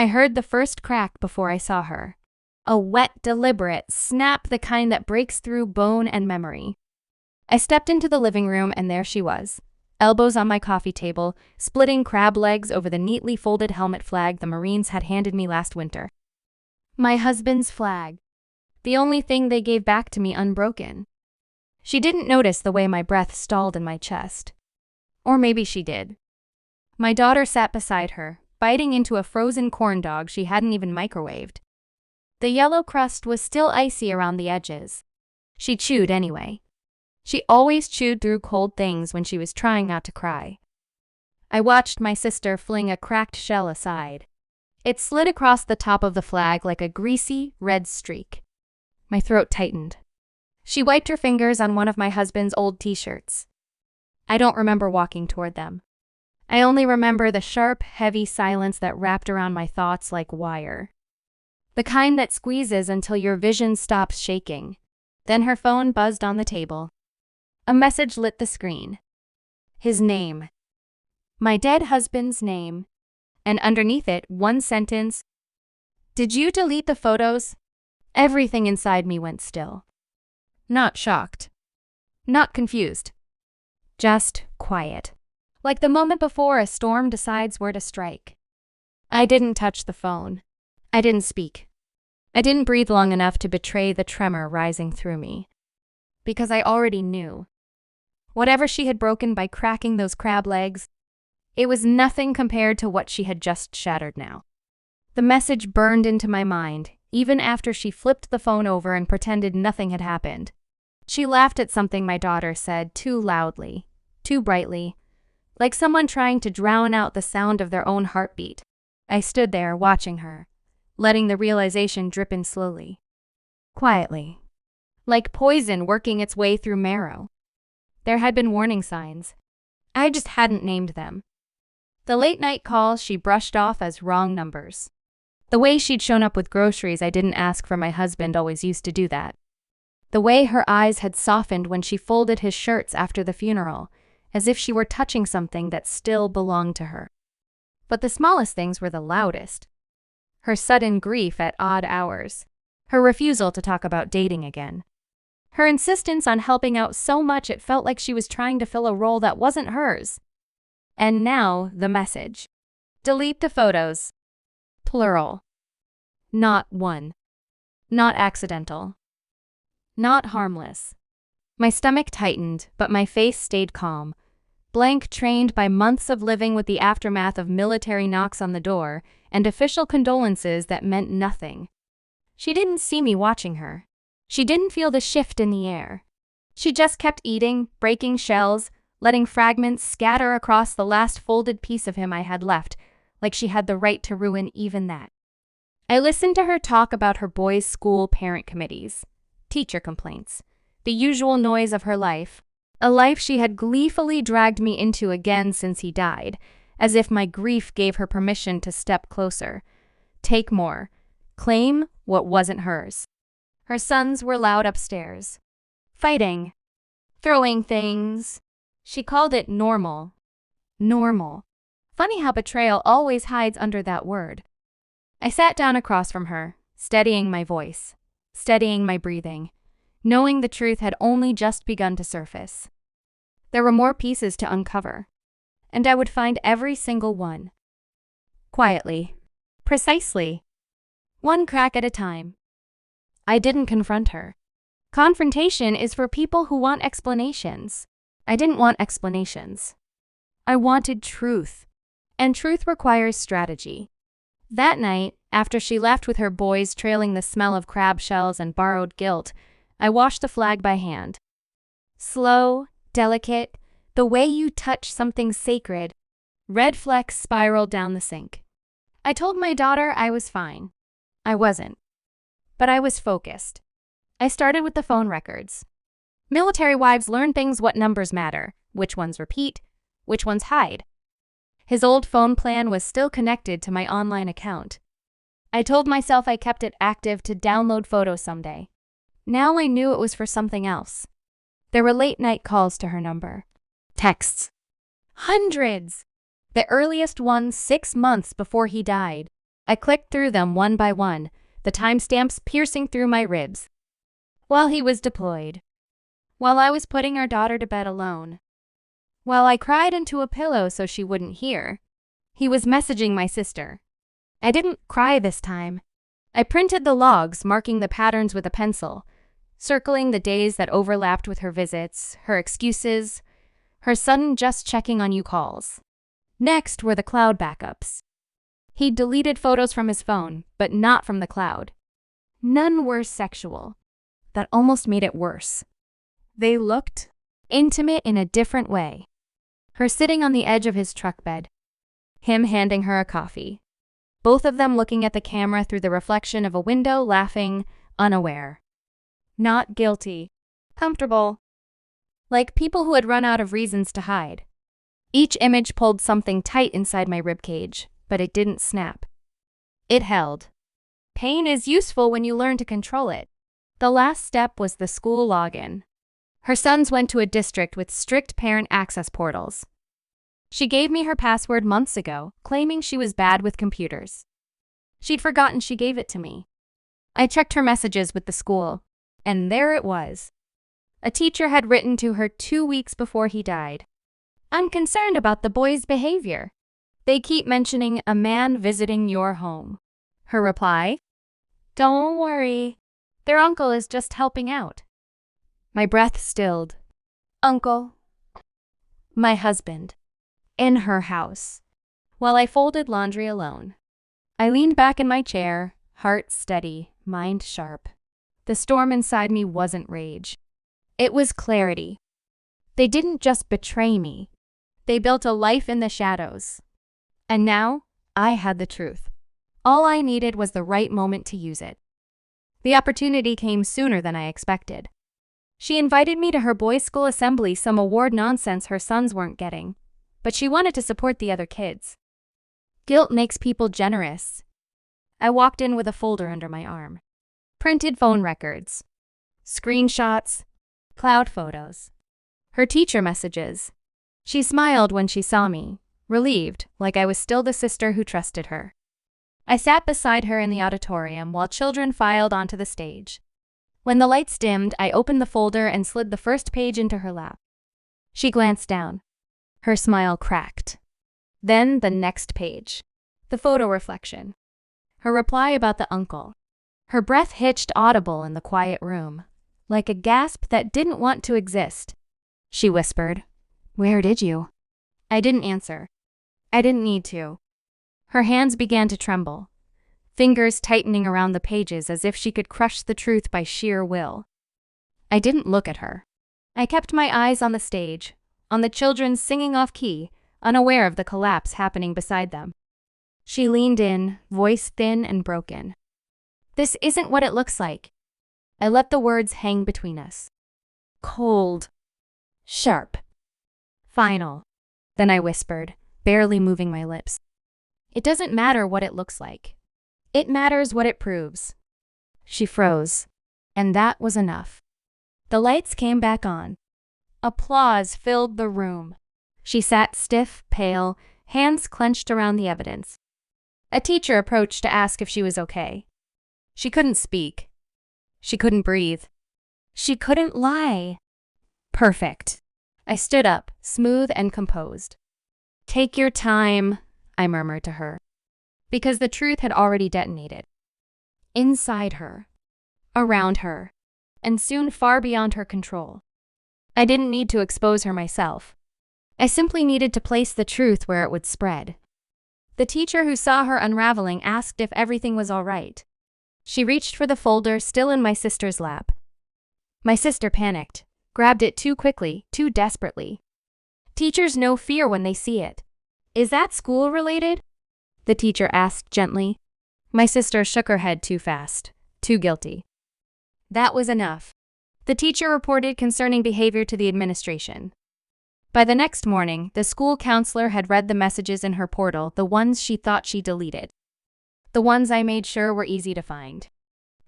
I heard the first crack before I saw her. A wet, deliberate snap, the kind that breaks through bone and memory. I stepped into the living room and there she was, elbows on my coffee table, splitting crab legs over the neatly folded helmet flag the Marines had handed me last winter. My husband's flag. The only thing they gave back to me unbroken. She didn't notice the way my breath stalled in my chest. Or maybe she did. My daughter sat beside her, biting into a frozen corn dog she hadn't even microwaved. The yellow crust was still icy around the edges. She chewed anyway. She always chewed through cold things when she was trying not to cry. I watched my sister fling a cracked shell aside. It slid across the top of the flag like a greasy, red streak. My throat tightened. She wiped her fingers on one of my husband's old t-shirts. I don't remember walking toward them. I only remember the sharp, heavy silence that wrapped around my thoughts like wire. The kind that squeezes until your vision stops shaking. Then her phone buzzed on the table. A message lit the screen. His name. My dead husband's name. And underneath it, one sentence. Did you delete the photos? Everything inside me went still. Not shocked. Not confused. Just quiet. Like the moment before a storm decides where to strike. I didn't touch the phone. I didn't speak. I didn't breathe long enough to betray the tremor rising through me. Because I already knew. Whatever she had broken by cracking those crab legs, it was nothing compared to what she had just shattered now. The message burned into my mind, even after she flipped the phone over and pretended nothing had happened. She laughed at something my daughter said too loudly, too brightly, like someone trying to drown out the sound of their own heartbeat. I stood there watching her, letting the realization drip in slowly. Quietly. Like poison working its way through marrow. There had been warning signs. I just hadn't named them. The late-night calls she brushed off as wrong numbers. The way she'd shown up with groceries I didn't ask for, my husband always used to do that. The way her eyes had softened when she folded his shirts after the funeral, as if she were touching something that still belonged to her. But the smallest things were the loudest. Her sudden grief at odd hours. Her refusal to talk about dating again. Her insistence on helping out so much it felt like she was trying to fill a role that wasn't hers. And now, the message. Delete the photos. Plural. Not one. Not accidental. Not harmless. My stomach tightened, but my face stayed calm. Blank, trained by months of living with the aftermath of military knocks on the door and official condolences that meant nothing. She didn't see me watching her. She didn't feel the shift in the air. She just kept eating, breaking shells, letting fragments scatter across the last folded piece of him I had left, like she had the right to ruin even that. I listened to her talk about her boys' school parent committees, teacher complaints, the usual noise of her life, a life she had gleefully dragged me into again since he died, as if my grief gave her permission to step closer, take more, claim what wasn't hers. Her sons were loud upstairs, fighting, throwing things. She called it normal. Normal. Funny how betrayal always hides under that word. I sat down across from her, steadying my voice, steadying my breathing, knowing the truth had only just begun to surface. There were more pieces to uncover, and I would find every single one. Quietly. Precisely. One crack at a time. I didn't confront her. Confrontation is for people who want explanations. I didn't want explanations. I wanted truth. And truth requires strategy. That night, after she left with her boys trailing the smell of crab shells and borrowed guilt, I washed the flag by hand. Slow, delicate, the way you touch something sacred. Red flecks spiraled down the sink. I told my daughter I was fine. I wasn't. But I was focused. I started with the phone records. Military wives learn things: what numbers matter, which ones repeat, which ones hide. His old phone plan was still connected to my online account. I told myself I kept it active to download photos someday. Now I knew it was for something else. There were late-night calls to her number. Texts. Hundreds! The earliest ones 6 months before he died. I clicked through them one by one, the timestamps piercing through my ribs. While he was deployed. While I was putting our daughter to bed alone. While I cried into a pillow so she wouldn't hear. He was messaging my sister. I didn't cry this time. I printed the logs, marking the patterns with a pencil, circling the days that overlapped with her visits, her excuses, her sudden just checking on you calls. Next were the cloud backups. He'd deleted photos from his phone, but not from the cloud. None were sexual. That almost made it worse. They looked intimate in a different way. Her sitting on the edge of his truck bed. Him handing her a coffee. Both of them looking at the camera through the reflection of a window, laughing, unaware. Not guilty. Comfortable. Like people who had run out of reasons to hide. Each image pulled something tight inside my ribcage, but it didn't snap. It held. Pain is useful when you learn to control it. The last step was the school login. Her sons went to a district with strict parent access portals. She gave me her password months ago, claiming she was bad with computers. She'd forgotten she gave it to me. I checked her messages with the school, and there it was. A teacher had written to her 2 weeks before he died. I'm concerned about the boys' behavior. They keep mentioning a man visiting your home. Her reply? Don't worry. Their uncle is just helping out. My breath stilled. Uncle. My husband. In her house. While I folded laundry alone. I leaned back in my chair, heart steady, mind sharp. The storm inside me wasn't rage. It was clarity. They didn't just betray me. They built a life in the shadows. And now, I had the truth. All I needed was the right moment to use it. The opportunity came sooner than I expected. She invited me to her boys' school assembly, some award nonsense her sons weren't getting, but she wanted to support the other kids. Guilt makes people generous. I walked in with a folder under my arm. Printed phone records. Screenshots. Cloud photos. Her teacher messages. She smiled when she saw me, relieved, like I was still the sister who trusted her. I sat beside her in the auditorium while children filed onto the stage. When the lights dimmed, I opened the folder and slid the first page into her lap. She glanced down. Her smile cracked. Then the next page. The photo reflection. Her reply about the uncle. Her breath hitched audible in the quiet room, like a gasp that didn't want to exist. She whispered, "Where did you?" I didn't answer. I didn't need to. Her hands began to tremble, fingers tightening around the pages as if she could crush the truth by sheer will. I didn't look at her. I kept my eyes on the stage, on the children singing off key, unaware of the collapse happening beside them. She leaned in, voice thin and broken. This isn't what it looks like. I let the words hang between us. Cold. Sharp. Final. Then I whispered, barely moving my lips. It doesn't matter what it looks like. It matters what it proves. She froze, and that was enough. The lights came back on. Applause filled the room. She sat stiff, pale, hands clenched around the evidence. A teacher approached to ask if she was okay. She couldn't speak. She couldn't breathe. She couldn't lie. Perfect. I stood up, smooth and composed. Take your time, I murmured to her, because the truth had already detonated. Inside her, around her, and soon far beyond her control. I didn't need to expose her myself. I simply needed to place the truth where it would spread. The teacher who saw her unraveling asked if everything was all right. She reached for the folder still in my sister's lap. My sister panicked, grabbed it too quickly, too desperately. Teachers know fear when they see it. Is that school-related? The teacher asked gently. My sister shook her head too fast, too guilty. That was enough. The teacher reported concerning behavior to the administration. By the next morning, the school counselor had read the messages in her portal, the ones she thought she deleted. The ones I made sure were easy to find.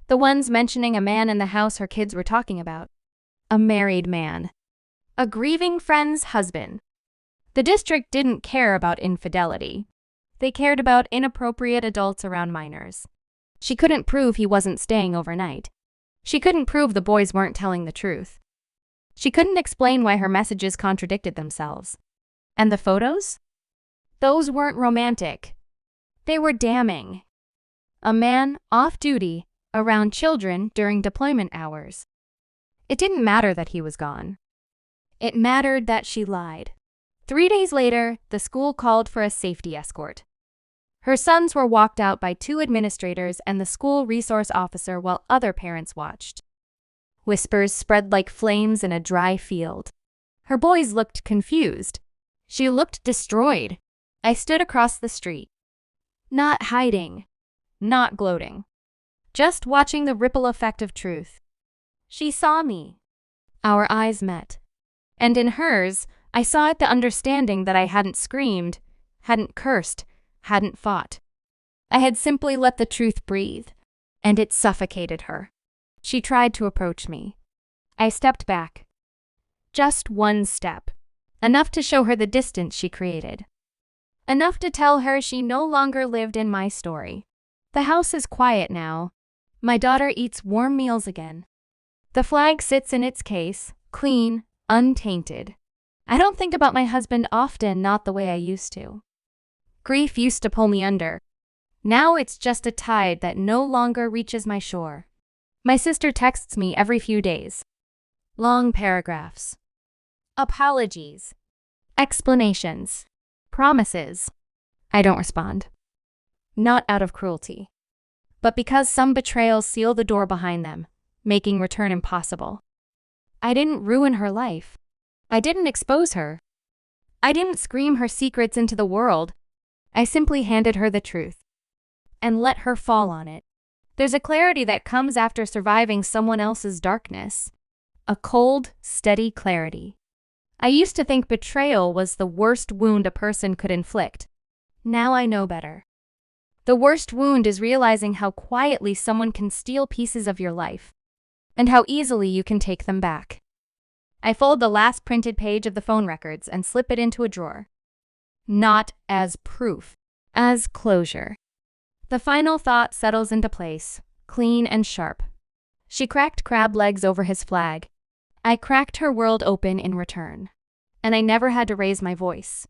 The ones mentioning a man in the house her kids were talking about. A married man. A grieving friend's husband. The district didn't care about infidelity. They cared about inappropriate adults around minors. She couldn't prove he wasn't staying overnight. She couldn't prove the boys weren't telling the truth. She couldn't explain why her messages contradicted themselves. And the photos? Those weren't romantic. They were damning. A man off duty around children during deployment hours. It didn't matter that he was gone. It mattered that she lied. 3 days later, the school called for a safety escort. Her sons were walked out by 2 administrators and the school resource officer while other parents watched. Whispers spread like flames in a dry field. Her boys looked confused. She looked destroyed. I stood across the street. Not hiding. Not gloating. Just watching the ripple effect of truth. She saw me. Our eyes met. And in hers, I saw it the understanding that I hadn't screamed, hadn't cursed, hadn't fought. I had simply let the truth breathe, and it suffocated her. She tried to approach me. I stepped back. Just 1 step. Enough to show her the distance she created. Enough to tell her she no longer lived in my story. The house is quiet now. My daughter eats warm meals again. The flag sits in its case, clean, untainted. I don't think about my husband often, not the way I used to. Grief used to pull me under. Now it's just a tide that no longer reaches my shore. My sister texts me every few days. Long paragraphs. Apologies. Explanations. Promises. I don't respond. Not out of cruelty, but because some betrayals seal the door behind them, making return impossible. I didn't ruin her life. I didn't expose her. I didn't scream her secrets into the world. I simply handed her the truth and let her fall on it. There's a clarity that comes after surviving someone else's darkness. A cold, steady clarity. I used to think betrayal was the worst wound a person could inflict. Now I know better. The worst wound is realizing how quietly someone can steal pieces of your life, and how easily you can take them back. I fold the last printed page of the phone records and slip it into a drawer. Not as proof, as closure. The final thought settles into place, clean and sharp. She cracked crab legs over his flag. I cracked her world open in return. And I never had to raise my voice.